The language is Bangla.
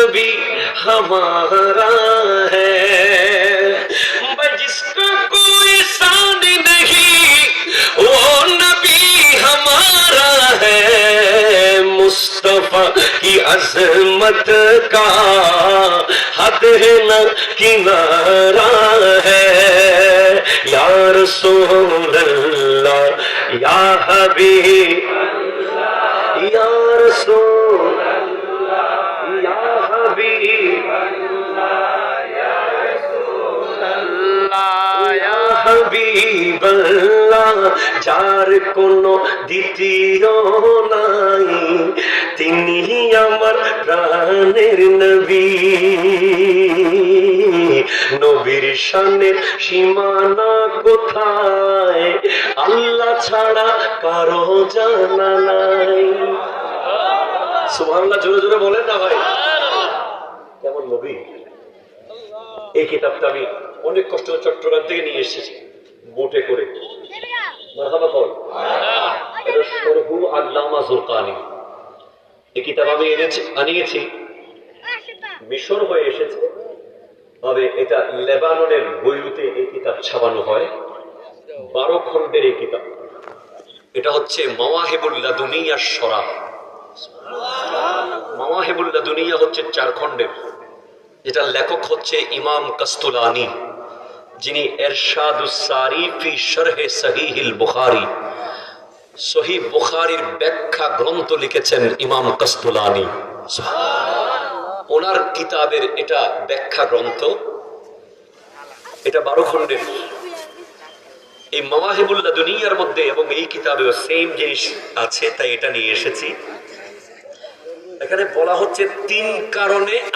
नबी हमारा है, जिसका कोई शान नहीं वो नबी हमारा है, मुस्तफा की अजमत का हद है न किनारा है, या रसूल अल्लाह या हबीब या रसूल या हबीब হাবিব আল্লাহ, যার কোনো দ্বিতীয় নাই, তিনি আমার প্রাণের নবী। নবীর শানের সীমানা কোথায়, আল্লাহ ছাড়া কারো জানা নাই। সুবহানাল্লাহ, জোরে জোরে বলেন না ভাই। কেমন নবী! এই কিতাবটা আমি অনেক কষ্ট করে চট্টগ্রাম থেকে নিয়ে এসেছি বোটে করে। মারহাবা কল। এটা শরহু আল্লামা জুরকানি। এই কিতাব আমি আনিয়েছি, মিশর হয়ে এসেছে, তবে এটা লেবাননের বৈরুতে এই কিতাব ছাপানো হয়। 12 খণ্ডের এই কিতাব। এটা হচ্ছে মাওয়াহিবুল লাদুনিয়া শরাহ। মাওয়াহিবুল লাদুনিয়া হচ্ছে 4 খণ্ডের। এটার লেখক হচ্ছে ইমাম কাস্তুলানি, যিনি এরশাদুস সারি ফি শরহে সহিহিল বুখারী, সহিহ বুখারীর ব্যাখ্যা গ্রন্থ লিখেছেন ইমাম কাস্তুলানি। ওনার কিতাবের এটা ব্যাখ্যা গ্রন্থ। এটা 12 খণ্ডের। এই মাওয়াহিবুল লাদুনিয়ার মধ্যে এবং এই কিতাবেও সেম জিনিস আছে, তাই এটা নিয়ে এসেছি। এখানে বলা হচ্ছে 3 কারণে